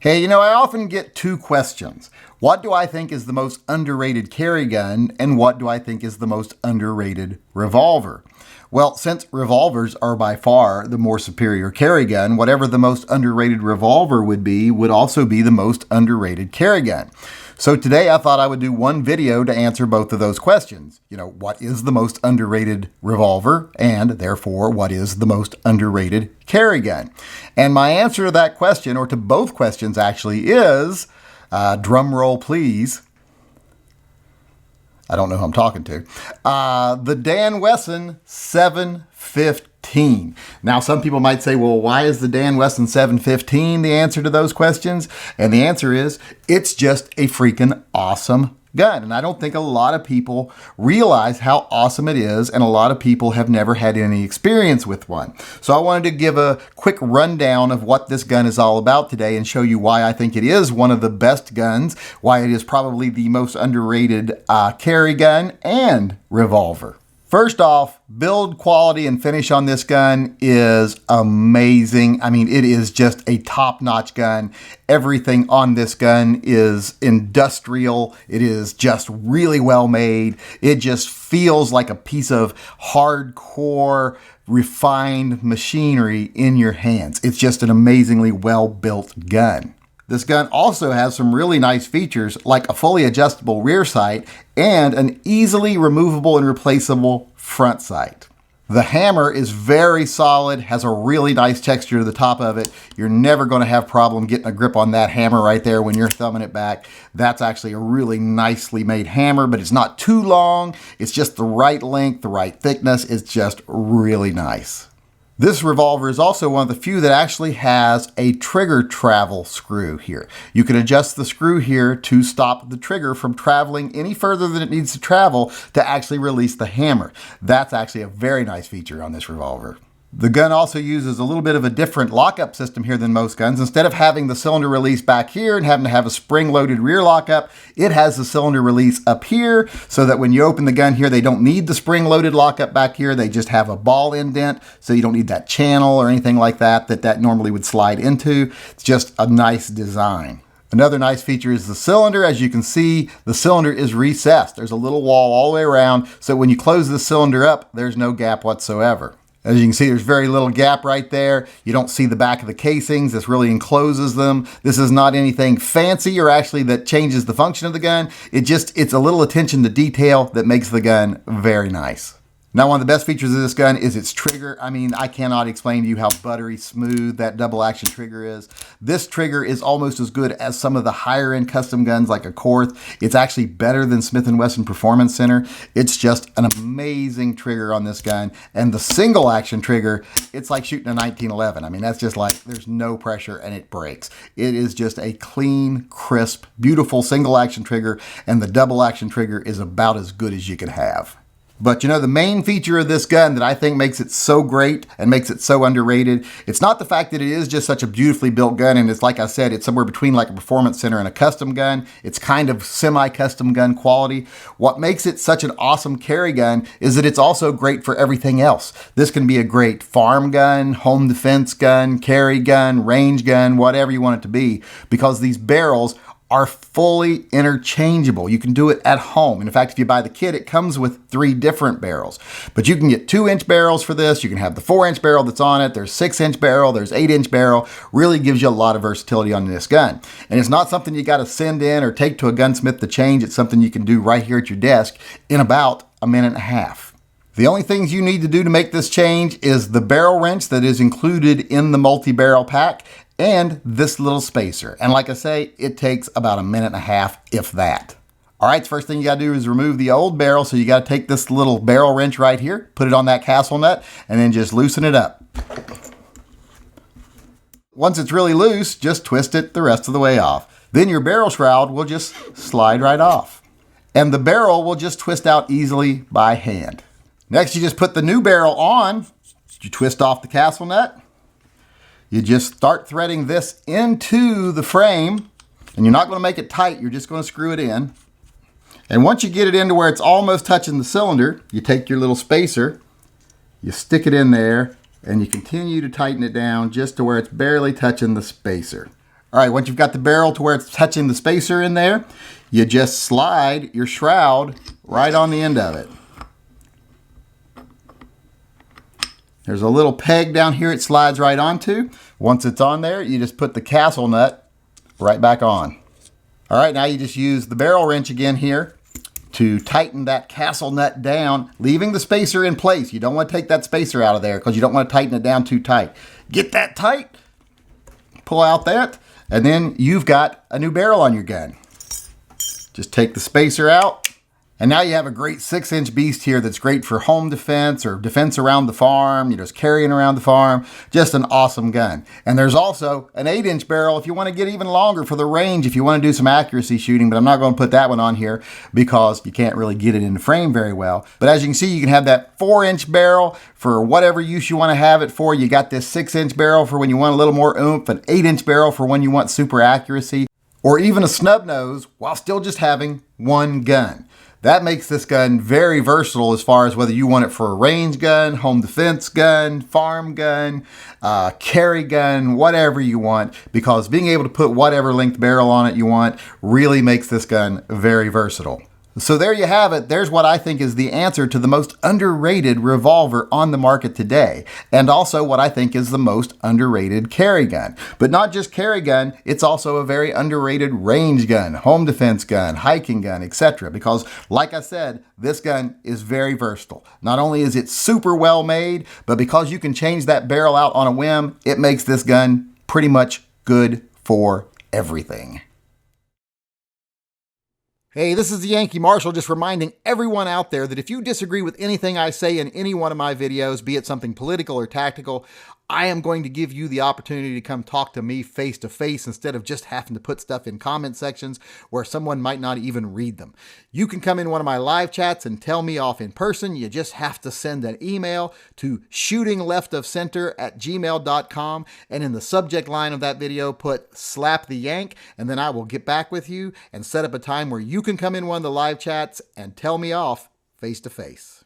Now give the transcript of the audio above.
Hey, I often get two questions. What do I think is the most underrated carry gun, and what do I think is the most underrated revolver? Well, since revolvers are by far the more superior carry gun, whatever the most underrated revolver would also be the most underrated carry gun. So today I thought I would do one video to answer both of those questions. What is the most underrated revolver, and therefore what is the most underrated carry gun? And my answer to that question, or to both questions actually, is, drum roll please, I don't know who I'm talking to, the Dan Wesson 715. Now, some people might say, well, why is the Dan Wesson 715 the answer to those questions? And the answer is, it's just a freaking awesome gun. And I don't think a lot of people realize how awesome it is, and a lot of people have never had any experience with one. So I wanted to give a quick rundown of what this gun is all about today and show you why I think it is one of the best guns, why it is probably the most underrated carry gun and revolver. First off, build quality and finish on this gun is amazing. I mean, it is just a top-notch gun. Everything on this gun is industrial. It is just really well made. It just feels like a piece of hardcore, refined machinery in your hands. It's just an amazingly well-built gun. This gun also has some really nice features like a fully adjustable rear sight and an easily removable and replaceable front sight. The hammer is very solid, has a really nice texture to the top of it. You're never going to have problem getting a grip on that hammer right there when you're thumbing it back. That's actually a really nicely made hammer, but it's not too long. It's just the right length, the right thickness. It's just really nice. This revolver is also one of the few that actually has a trigger travel screw here. You can adjust the screw here to stop the trigger from traveling any further than it needs to travel to actually release the hammer. That's actually a very nice feature on this revolver. The gun also uses a little bit of a different lockup system here than most guns. Instead of having the cylinder release back here and having to have a spring-loaded rear lockup, it has the cylinder release up here so that when you open the gun here, they don't need the spring-loaded lockup back here. They just have a ball indent, so you don't need that channel or anything like that normally would slide into. It's just a nice design. Another nice feature is the cylinder. As you can see, the cylinder is recessed. There's a little wall all the way around, so when you close the cylinder up, there's no gap whatsoever. As you can see, there's very little gap right there. You don't see the back of the casings. This really encloses them. This is not anything fancy or actually that changes the function of the gun. It's a little attention to detail that makes the gun very nice. Now, one of the best features of this gun is its trigger. I mean, I cannot explain to you how buttery smooth that double action trigger is. This trigger is almost as good as some of the higher end custom guns like a Korth. It's actually better than Smith & Wesson Performance Center. It's just an amazing trigger on this gun. And the single action trigger, it's like shooting a 1911. I mean, that's just like, there's no pressure and it breaks. It is just a clean, crisp, beautiful single action trigger, and the double action trigger is about as good as you could have. But the main feature of this gun that I think makes it so great and makes it so underrated, it's not the fact that it is just such a beautifully built gun, and it's like I said, it's somewhere between like a Performance Center and a custom gun. It's kind of semi-custom gun quality. What makes it such an awesome carry gun is that it's also great for everything else. This can be a great farm gun, home defense gun, carry gun, range gun, whatever you want it to be, because these barrels are fully interchangeable. You can do it at home. And in fact, if you buy the kit, it comes with 3 different barrels. But you can get 2-inch barrels for this. You can have the 4-inch barrel that's on it. There's 6-inch barrel. There's 8-inch barrel. Really gives you a lot of versatility on this gun. And it's not something you got to send in or take to a gunsmith to change. It's something you can do right here at your desk in about a minute and a half. The only things you need to do to make this change is the barrel wrench that is included in the multi-barrel pack and this little spacer. And like I say, it takes about a minute and a half, if that. All right, the first thing you gotta do is remove the old barrel. So you gotta take this little barrel wrench right here, put it on that castle nut, and then just loosen it up. Once it's really loose, just twist it the rest of the way off. Then your barrel shroud will just slide right off. And the barrel will just twist out easily by hand. Next, you just put the new barrel on. You twist off the castle nut. You just start threading this into the frame, and you're not going to make it tight. You're just going to screw it in. And once you get it into where it's almost touching the cylinder, you take your little spacer, you stick it in there, and you continue to tighten it down just to where it's barely touching the spacer. All right, once you've got the barrel to where it's touching the spacer in there, you just slide your shroud right on the end of it. There's a little peg down here it slides right onto. Once it's on there, you just put the castle nut right back on. All right, now you just use the barrel wrench again here to tighten that castle nut down, leaving the spacer in place. You don't want to take that spacer out of there because you don't want to tighten it down too tight. Get that tight, pull out that, and then you've got a new barrel on your gun. Just take the spacer out. And now you have a great 6-inch beast here that's great for home defense or defense around the farm. You're just carrying around the farm. Just an awesome gun. And there's also an 8-inch barrel if you want to get even longer for the range, if you want to do some accuracy shooting. But I'm not going to put that one on here because you can't really get it in the frame very well. But as you can see, you can have that 4-inch barrel for whatever use you want to have it for. You got this 6-inch barrel for when you want a little more oomph, an 8-inch barrel for when you want super accuracy, or even a snub nose while still just having one gun. That makes this gun very versatile as far as whether you want it for a range gun, home defense gun, farm gun, carry gun, whatever you want, because being able to put whatever length barrel on it you want really makes this gun very versatile. So there you have it. There's what I think is the answer to the most underrated revolver on the market today, and also what I think is the most underrated carry gun. But not just carry gun, it's also a very underrated range gun, home defense gun, hiking gun, etc. Because like I said, this gun is very versatile. Not only is it super well made, but because you can change that barrel out on a whim, it makes this gun pretty much good for everything. Hey, this is the Yankee Marshal just reminding everyone out there that if you disagree with anything I say in any one of my videos, be it something political or tactical, I am going to give you the opportunity to come talk to me face to face instead of just having to put stuff in comment sections where someone might not even read them. You can come in one of my live chats and tell me off in person. You just have to send an email to shootingleftofcenter@gmail.com, and in the subject line of that video put slap the yank, and then I will get back with you and set up a time where you can come in one of the live chats and tell me off face to face.